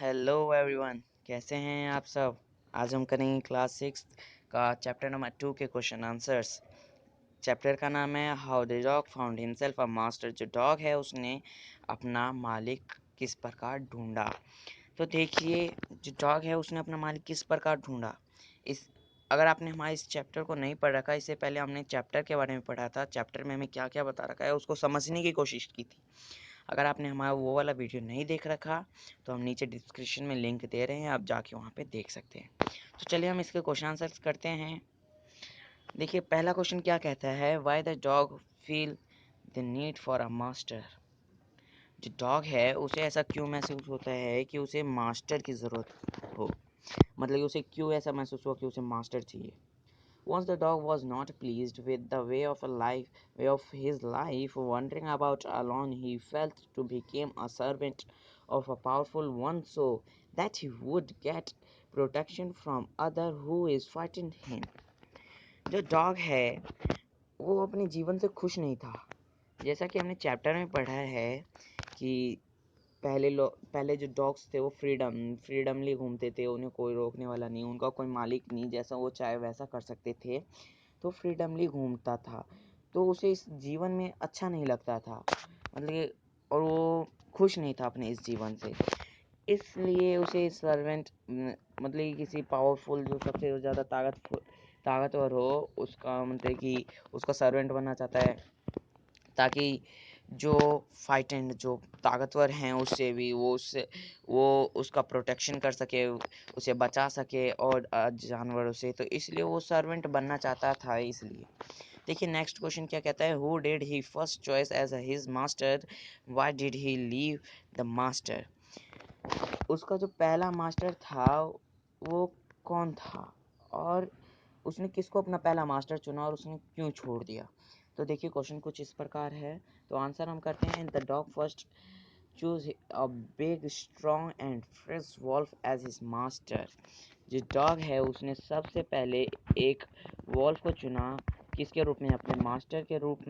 Hello everyone, कैसे हैं आप सब। आज हम करेंगे क्लास 6 का चैप्टर नंबर 2 के क्वेश्चन आंसर्स। चैप्टर का नाम है how the dog found himself a master. जो डॉग है उसने अपना मालिक किस प्रकार ढूंढा। तो देखिए, जो डॉग है उसने अपना मालिक किस प्रकार ढूंढा। इस अगर आपने हमारे इस चैप्टर को नहीं पढ़ रखा, इससे पहले हमने चैप्टर के बारे में पढ़ा था। चैप्टर में हमें क्या क्या बता रखा है उसको समझने की कोशिश की थी। अगर आपने हमारा वो वाला वीडियो नहीं देख रखा तो हम नीचे डिस्क्रिप्शन में लिंक दे रहे हैं, आप जाके वहाँ पे देख सकते हैं। तो चलिए हम इसके क्वेश्चन आंसर्स करते हैं। देखिए, पहला क्वेश्चन क्या कहता है, why the dog feel the need for a master. जो डॉग है उसे ऐसा क्यों महसूस होता है कि उसे मास्टर की ज़रूरत हो, मतलब कि उसे क्यों ऐसा महसूस हुआ कि उसे मास्टर चाहिए। Once the dog was not pleased with the way of his life, wandering about alone, he felt to become a servant of a powerful one, so that he would get protection from other who is fighting him. जो dog है वो अपने जीवन से खुश नहीं था। जैसा कि हमने चैप्टर में पढ़ा है कि पहले जो डॉग्स थे वो फ्रीडमली घूमते थे, उन्हें कोई रोकने वाला नहीं, उनका कोई मालिक नहीं, जैसा वो चाहे वैसा कर सकते थे। तो फ्रीडमली घूमता था, तो उसे इस जीवन में अच्छा नहीं लगता था, मतलब कि और वो खुश नहीं था अपने इस जीवन से। इसलिए उसे सर्वेंट, मतलब कि किसी पावरफुल, जो सबसे ज़्यादा ताकतवर हो, उसका मतलब कि उसका सर्वेंट बनना चाहता है, ताकि जो फाइट एंड जो ताकतवर हैं उससे भी वो उसका प्रोटेक्शन कर सके, उसे बचा सके और जानवरों से। तो इसलिए वो सर्वेंट बनना चाहता था। इसलिए देखिए, नेक्स्ट क्वेश्चन क्या कहता है, who did he first choice as his master, why did he leave the master. उसका जो पहला मास्टर था वो कौन था, और उसने किसको अपना पहला मास्टर चुना और उसने क्यों छोड़ दिया। तो देखिए, क्वेश्चन कुछ इस प्रकार है। तो आंसर हम करते हैं, the dog first choose a big strong and fresh wolf as his master. जो डॉग है उसने सबसे पहले एक वॉल्फ को चुना, किसके रूप में, अपने मास्टर के रूप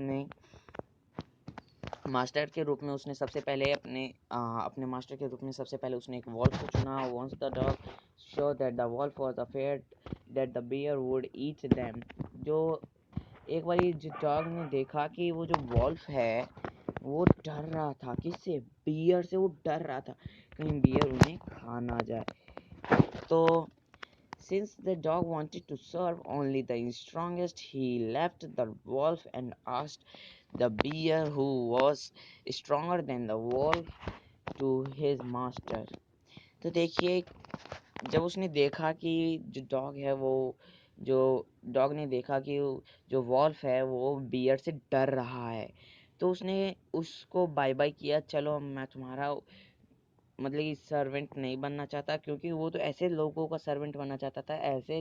में उसने सबसे पहले अपने मास्टर के रूप में सबसे पहले उसने एक वॉल्फ को चुना। Once the dog show that the wolf was afraid that the bear would eat them. जो एक बारी जो डॉग ने देखा कि वो जो वॉल्फ है वो डर रहा था, किससे, बियर से। वो डर रहा था कहीं बियर उन्हें खा ना जाए। तो since the dog wanted to serve only the strongest, he left the wolf and asked the bear, who was stronger than the wolf, to his master. तो देखिए, जब उसने देखा कि जो डॉग है वो जो डॉग ने देखा कि जो वॉल्फ है वो बियर से डर रहा है, तो उसने उसको बाय बाय किया, चलो मैं तुम्हारा मतलब कि सर्वेंट नहीं बनना चाहता, क्योंकि वो तो ऐसे लोगों का सर्वेंट बनना चाहता था, ऐसे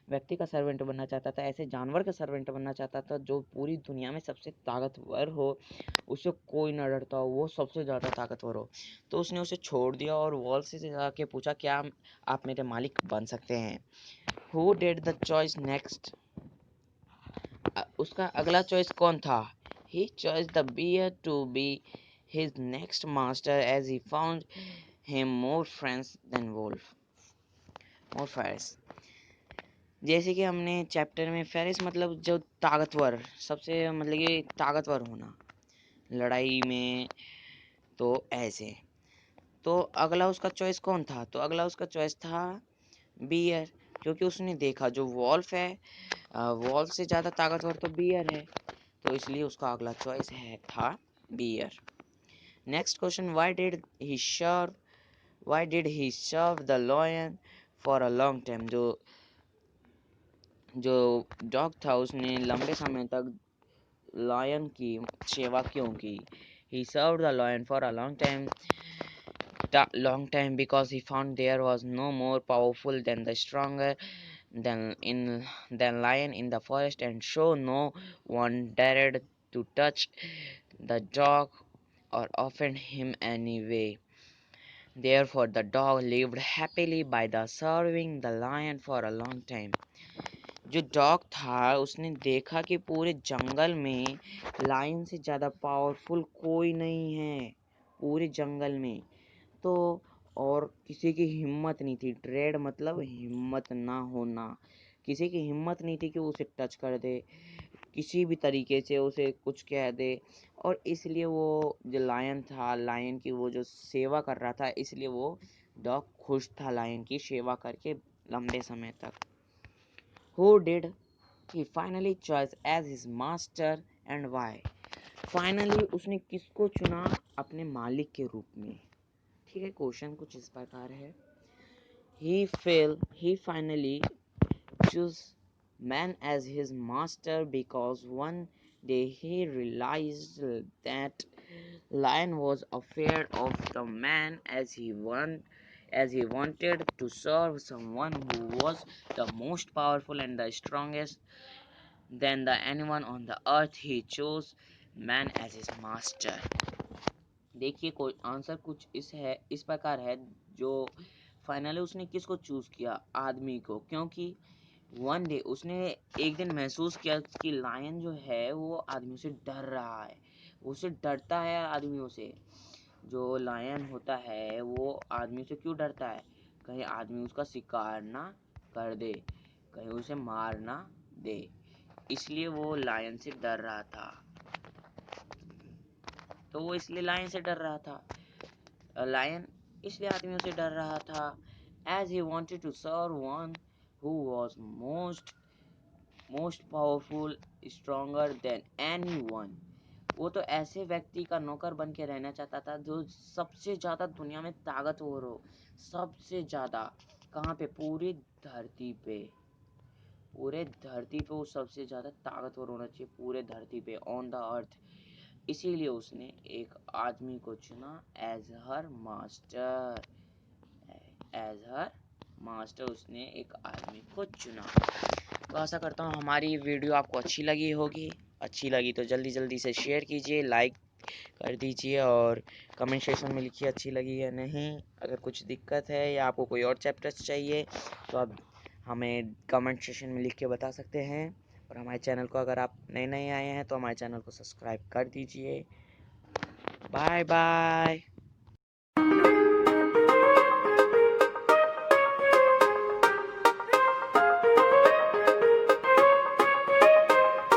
व्यक्ति का सर्वेंट बनना चाहता था, ऐसे जानवर का सर्वेंट बनना चाहता था जो पूरी दुनिया में सबसे ताकतवर हो, उससे कोई ना डरता हो, वो सबसे ज़्यादा ताकतवर हो। तो उसने उसे छोड़ दिया और वॉल से जाके पूछा, क्या आप मेरे मालिक बन सकते हैं। Who did the choice next. उसका अगला चॉइस कौन था। He choice the bear to be his next master as he found him more friends than wolf, more fierce। जैसे कि हमने चैप्टर में फेरिस मतलब जो ताकतवर, सबसे मतलब कि ताकतवर होना लड़ाई में, तो ऐसे। तो अगला उसका चॉइस कौन था, तो अगला उसका चॉइस था बियर, क्योंकि उसने देखा जो वॉल्फ है, वॉल्फ से ज़्यादा ताकतवर तो बियर है, तो इसलिए उसका अगला चॉइस है था bear. Next question, why did he serve the lion for a long time। जो डॉग था उसने लंबे समय तक लायन की सेवा क्यों की। he served the lion for a long time because he found there was no more powerful than the stronger than lion in the forest, and so no one dared to touch the dog or offend him anyway. Therefore, the dog lived happily by the serving the lion for a long time. जो dog था उसने देखा कि पूरे जंगल में lion से ज़्यादा powerful कोई नहीं है पूरे जंगल में, तो और किसी की हिम्मत नहीं थी। ड्रेड मतलब हिम्मत ना होना। किसी की हिम्मत नहीं थी कि वो उसे टच कर दे, किसी भी तरीके से उसे कुछ कह दे। और इसलिए वो जो लायन था, लायन की वो जो सेवा कर रहा था, इसलिए वो डॉग खुश था लायन की सेवा करके लंबे समय तक। Who did he finally choose as his master and why? Finally उसने किसको चुना अपने मालिक के रूप में? ठीक है, क्वेश्चन कुछ इस प्रकार है। He finally chose man as his master because one day he realized that lion was afraid of the man as he wanted to serve someone who was the most powerful and the strongest than the anyone on the earth. He chose man as his master. देखिए कोई answer कुछ इस प्रकार है। जो finally उसने किसको choose किया? आदमी को। क्योंकि वन डे उसने एक दिन महसूस किया कि लायन जो है वो आदमियों से डर रहा है, उससे डरता है आदमियों से। जो लायन होता है वो आदमी से क्यों डरता है? कहीं आदमी उसका शिकार ना कर दे, कहीं उसे मार ना दे, इसलिए वो लायन से डर रहा था। तो वो इसलिए लायन से डर रहा था। लायन इसलिए आदमियों से डर रहा था। As he wanted to serve one who was most powerful, stronger than anyone. वो तो ऐसे व्यक्ति का नौकर बन के रहना चाहता था जो सबसे ज्यादा दुनिया में ताकतवर हो। सबसे ज्यादा कहाँ पे? पूरी धरती पे। पूरे धरती पे वो सबसे ज्यादा ताकतवर होना चाहिए, पूरे धरती पे, ऑन द अर्थ। इसीलिए उसने एक आदमी को चुना एज हर मास्टर उसने एक आदमी को चुना। तो आशा करता हूँ हमारी वीडियो आपको अच्छी लगी होगी। अच्छी लगी तो जल्दी जल्दी से शेयर कीजिए, लाइक कर दीजिए और कमेंट सेक्शन में लिखिए अच्छी लगी या नहीं। अगर कुछ दिक्कत है या आपको कोई और चैप्टर्स चाहिए तो आप हमें कमेंट सेक्शन में लिख के बता सकते हैं। और हमारे चैनल को अगर आप नए नए आए हैं तो हमारे चैनल को सब्सक्राइब कर दीजिए। Bye bye.